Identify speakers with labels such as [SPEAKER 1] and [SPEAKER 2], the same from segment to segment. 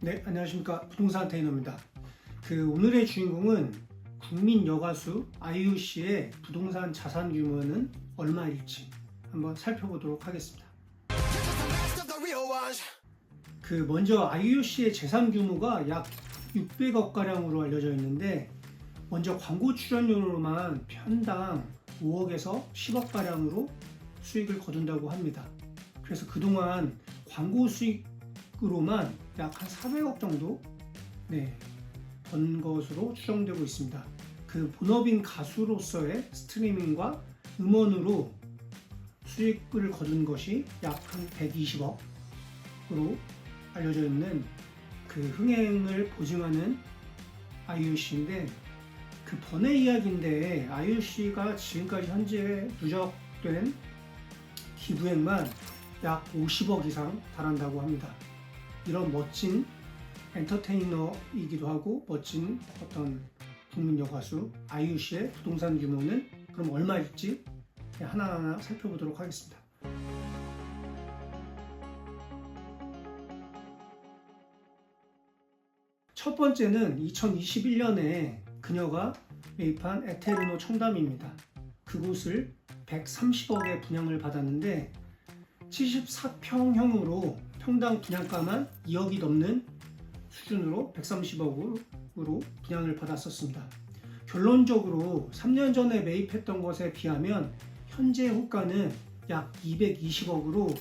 [SPEAKER 1] 네, 안녕하십니까. 부동산 테이너입니다. 오늘의 주인공은 국민 여가수 아이유 씨의 부동산 자산 규모는 얼마일지 한번 살펴보도록 하겠습니다. 먼저 아이유 씨의 재산 규모가 약 600억 가량으로 알려져 있는데, 먼저 광고 출연료로만 편당 5억에서 10억 가량으로 수익을 거둔다고 합니다. 그래서 그동안 광고 수익으로만 약 한 400억 정도 번 것으로 추정되고 있습니다. 본업인 가수로서의 스트리밍과 음원으로 수익을 거둔 것이 약 한 120억으로 알려져 있는 흥행을 보증하는 아이유 씨인데, 번외 이야기인데 아이유 씨가 지금까지 현재 누적된 기부액만 약 50억 이상 달한다고 합니다. 이런 멋진 엔터테이너이기도 하고 멋진 어떤 국민 여가수 아이유 씨의 부동산 규모는 그럼 얼마일지 하나하나 살펴보도록 하겠습니다. 첫 번째는 2021년에 그녀가 매입한 에테르노 청담입니다. 그곳을 130억에 분양을 받았는데 74평형으로 평당 분양가만 2억이 넘는 수준으로 130억으로 분양을 받았었습니다. 결론적으로 3년 전에 매입했던 것에 비하면 현재 호가는 약 220억으로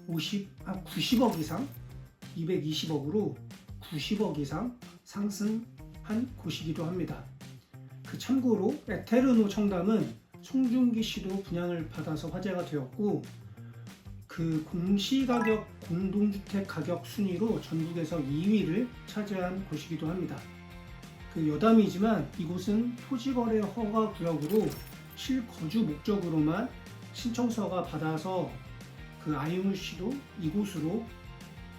[SPEAKER 1] 90억 이상 220억으로 90억 이상 상승한 곳이기도 합니다. 참고로 에테르노 청담은 송중기 씨도 분양을 받아서 화제가 되었고, 공시가격 공동주택 가격 순위로 전국에서 2위를 차지한 곳이기도 합니다. 여담이지만 이곳은 토지거래 허가 구역으로 실거주 목적으로만 신청서가 받아서 아이유 씨도 이곳으로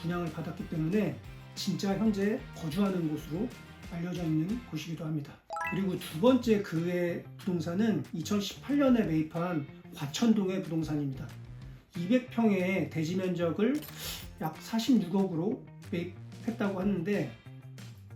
[SPEAKER 1] 분양을 받았기 때문에 진짜 현재 거주하는 곳으로 알려져 있는 곳이기도 합니다. 그리고 두 번째 그의 부동산은 2018년에 매입한 과천동의 부동산입니다. 200평의 대지 면적을 약 46억으로 매입했다고 하는데,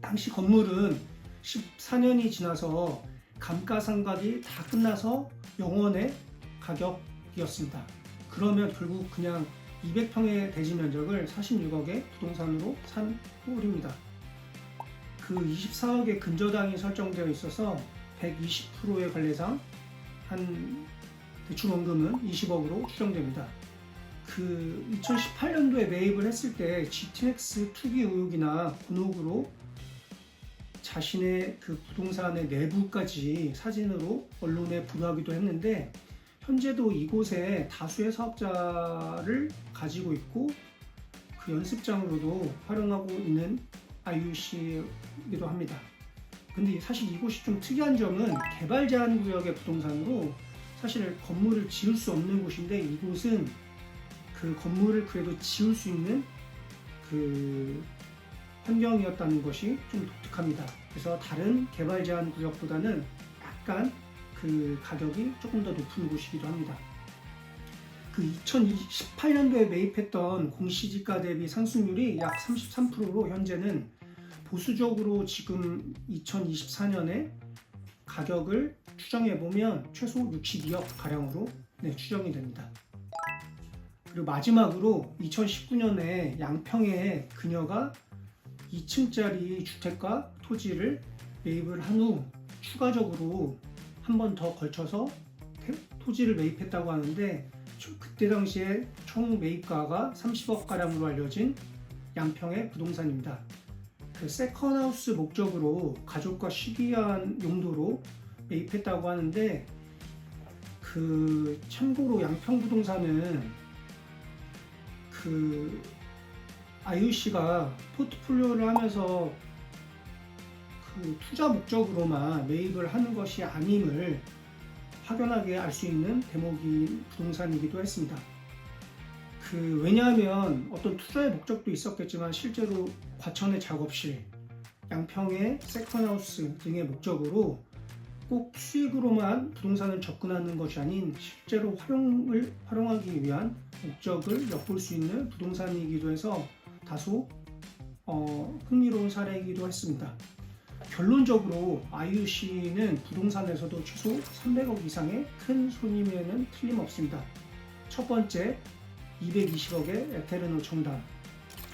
[SPEAKER 1] 당시 건물은 14년이 지나서 감가상각이 다 끝나서 영원의 가격이었습니다. 그러면 결국 그냥 200평의 대지 면적을 46억의 부동산으로 산 꼴입니다. 24억의 근저당이 설정되어 있어서 120%의 관례상 한 대출원금은 20억으로 추정됩니다. 2018년도에 매입을 했을 때 GTX 투기 의혹이나 곤혹으로 자신의 부동산의 내부까지 사진으로 언론에 보도하기도 했는데, 현재도 이곳에 다수의 사업자를 가지고 있고 연습장으로도 활용하고 있는 아이유 씨이기도 합니다. 근데 사실 이곳이 좀 특이한 점은 개발 제한 구역의 부동산으로 사실 건물을 지을 수 없는 곳인데, 이곳은 건물을 그래도 지을 수 있는 환경이었다는 것이 좀 독특합니다. 그래서 다른 개발 제한 구역보다는 약간 가격이 조금 더 높은 곳이기도 합니다. 2018년도에 매입했던 공시지가 대비 상승률이 약 33%로 현재는 보수적으로 지금 2024년에 가격을 추정해보면 최소 62억 가량으로 추정이 됩니다. 그리고 마지막으로 2019년에 양평에 그녀가 2층짜리 주택과 토지를 매입을 한 후 추가적으로 한 번 더 걸쳐서 토지를 매입했다고 하는데, 그때 당시에 총 매입가가 30억 가량으로 알려진 양평의 부동산입니다. 세컨하우스 목적으로 가족과 쉬기 위한 용도로 매입했다고 하는데, 참고로 양평 부동산은 아이유 씨가 포트폴리오를 하면서 투자 목적으로만 매입을 하는 것이 아님을 확연하게 알 수 있는 대목인 부동산이기도 했습니다. 왜냐하면 어떤 투자의 목적도 있었겠지만 실제로 과천의 작업실, 양평의 세컨하우스 등의 목적으로 꼭 수익으로만 부동산을 접근하는 것이 아닌 실제로 활용하기 위한 목적을 엿볼 수 있는 부동산이기도 해서 다소 흥미로운 사례이기도 했습니다. 결론적으로 IUC는 부동산에서도 최소 300억 이상의 큰 손님에는 틀림없습니다. 첫 번째, 220억의 에테르노 청담,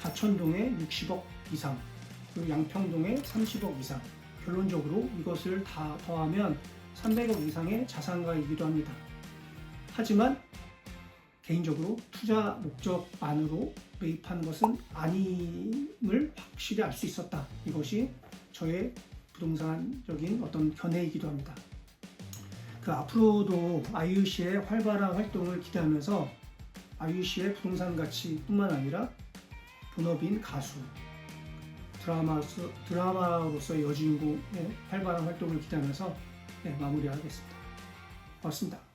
[SPEAKER 1] 가천동에 60억 이상, 그리고 양평동에 30억 이상. 결론적으로 이것을 다 더하면 300억 이상의 자산가이기도 합니다. 하지만 개인적으로 투자 목적만으로 매입한 것은 아님을 확실히 알 수 있었다. 이것이 저의 부동산적인 어떤 견해이기도 합니다. 앞으로도 IUC의 활발한 활동을 기대하면서 IUC의 부동산 가치뿐만 아니라 본업인 가수, 드라마로서의 여주인공의 활발한 활동을 기대하면서 마무리하겠습니다. 고맙습니다.